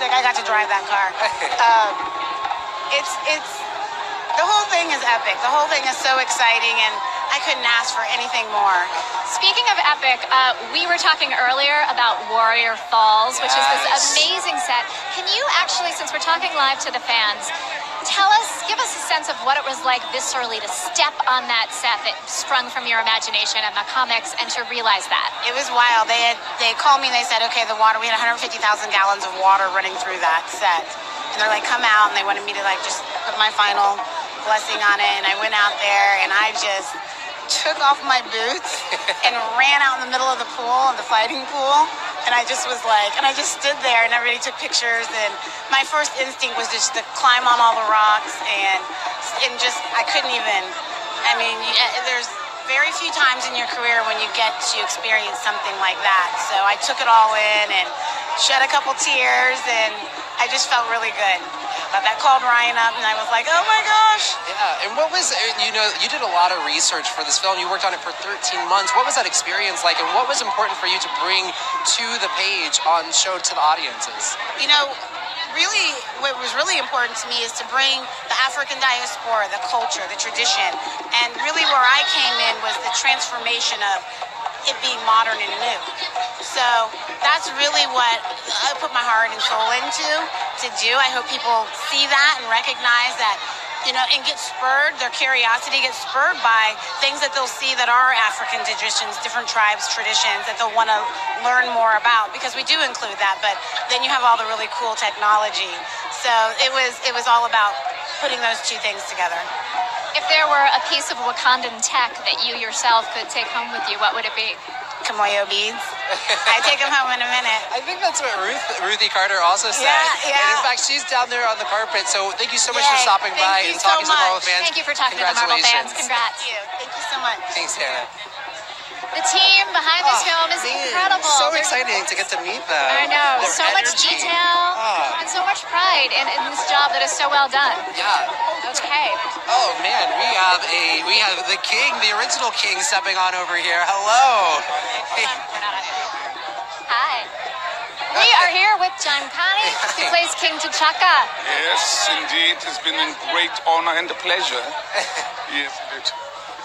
like I got to drive that car. It's the whole thing is epic. The whole thing is so exciting, and I couldn't ask for anything more. Speaking of epic, we were talking earlier about Warrior Falls, which is this amazing set. Can you actually, since we're talking live to the fans, give us a sense of what it was like viscerally to step on that set that sprung from your imagination and the comics, and to realize that? It was wild. They called me and they said, okay, the water, we had 150,000 gallons of water running through that set. And they're like, come out, and they wanted me to like just put my final blessing on it. And I went out there and I just took off my boots and ran out in the middle of the pool, the fighting pool. And I just was like, and I just stood there and everybody took pictures. And my first instinct was just to climb on all the rocks and just, I couldn't even, I mean, there's very few times in your career when you get to experience something like that. So I took it all in and shed a couple tears, and I just felt really good. But that called Ryan up, and I was like, oh my gosh. Yeah, and what was, you know, you did a lot of research for this film. You worked on it for 13 months. What was that experience like, and what was important for you to bring to the page on show to the audiences? You know, really, what was really important to me is to bring the African diaspora, the culture, the tradition, and really where I came in was the transformation of it being modern and new. So that's really what I put my heart and soul into to do. I hope people see that and recognize that, you know, and get spurred, their curiosity gets spurred by things that they'll see that are African traditions, different tribes, traditions that they'll want to learn more about, because we do include that, but then you have all the really cool technology. So it was all about putting those two things together. If there were a piece of Wakandan tech that you yourself could take home with you, what would it be? Kamoyo beads. I take them home in a minute. I think that's what Ruthie Carter also said. Yeah. And in fact, she's down there on the carpet. So thank you so much for stopping by and talking to the Marvel fans. Thank you for talking to the Marvel fans. Congrats. Thank you so much. Thanks, Hannah. The team behind this film is incredible. So exciting to get to meet them. I know. Their so much energy. detail and so much pride in this job that is so well done. Yeah. Okay. Oh man, we have the king, the original king, stepping on over here. Hello. Hey. Hi. We are here with John Kani, who plays King T'Chaka. Yes, indeed. It's been a great honor and a pleasure. Yes, indeed.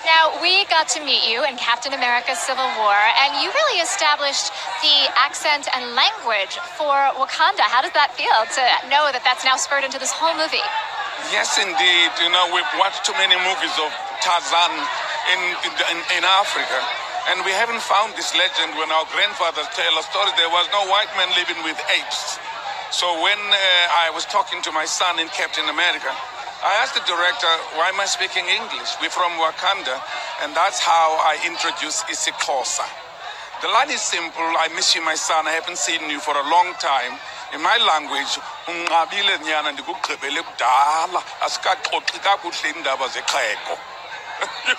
Now, we got to meet you in Captain America Civil War, and you really established the accent and language for Wakanda. How does that feel to know that that's now spurred into this whole movie? Yes, indeed. You know, we've watched too many movies of Tarzan in Africa, and we haven't found this legend. When our grandfathers tell a story, there was no white man living with apes. So when I was talking to my son in Captain America, I asked the director, why am I speaking English? We're from Wakanda, and that's how I introduce isiXhosa. The line is simple. I miss you, my son. I haven't seen you for a long time. In my language, you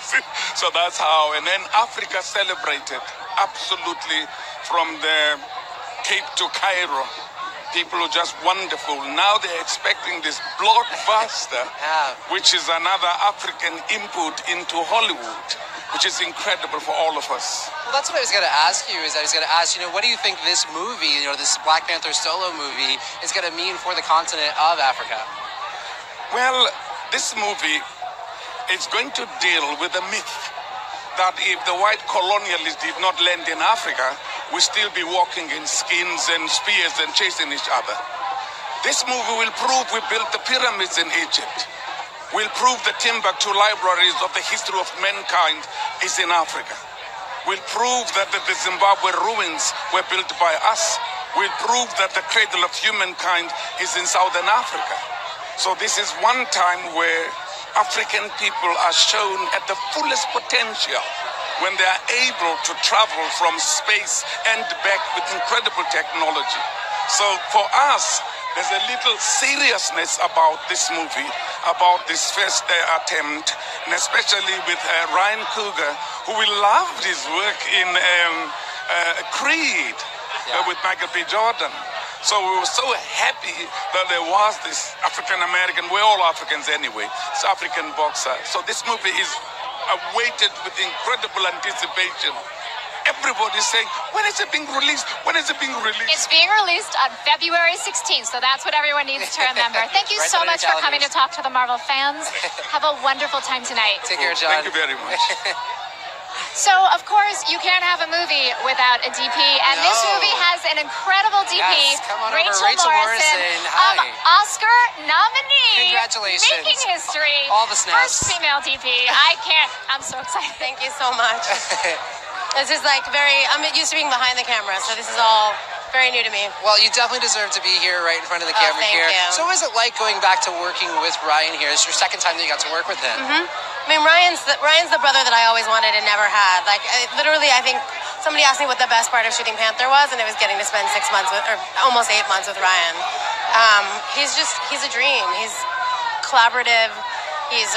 see? So that's how. And then Africa celebrated absolutely from the Cape to Cairo. People are just wonderful. Now they're expecting this blockbuster, which is another African input into Hollywood, which is incredible for all of us. Well, that's what I was going to ask you. You know, what do you think this movie, you know, this Black Panther solo movie, is going to mean for the continent of Africa? Well, this movie is going to deal with the myth that if the white colonialists did not land in Africa, we still be walking in skins and spears and chasing each other. This movie will prove we built the pyramids in Egypt. We'll prove the Timbuktu libraries of the history of mankind is in Africa. We'll prove that the Zimbabwe ruins were built by us. We'll prove that the cradle of humankind is in Southern Africa. So this is one time where African people are shown at the fullest potential, when they are able to travel from space and back with incredible technology. So for us, there's a little seriousness about this movie, about this first attempt, and especially with Ryan Coogler, who we loved his work in Creed with Michael B. Jordan. So we were so happy that there was this African-American, we're all Africans anyway, it's African boxer. So this movie is awaited with incredible anticipation everybody's saying, when is it being released? When is it being released? It's being released on February 16th, so that's what everyone needs to remember. Thank you Right so on your much for coming to calendars. talk to the Marvel fans. Have a wonderful time tonight. Take care, John. Thank you very much. So, of course, you can't have a movie without a DP, and this No. movie has an incredible DP, Yes, come on over, Rachel Rachel Morrison, Morrison. Hi. Oscar nominee. Congratulations. Making history. All the snaps. First female DP. I can't. I'm so excited. Thank you so much. This is like I'm used to being behind the camera, so this is all very new to me. Well, you definitely deserve to be here right in front of the camera thank here. you. So what was it like going back to working with Ryan here? It's your second time that you got to work with him. I mean, Ryan's the brother that I always wanted and never had. Like, literally, I think somebody asked me what the best part of shooting Panther was, and it was getting to spend 6 months or almost 8 months with Ryan. He's a dream. He's collaborative. He's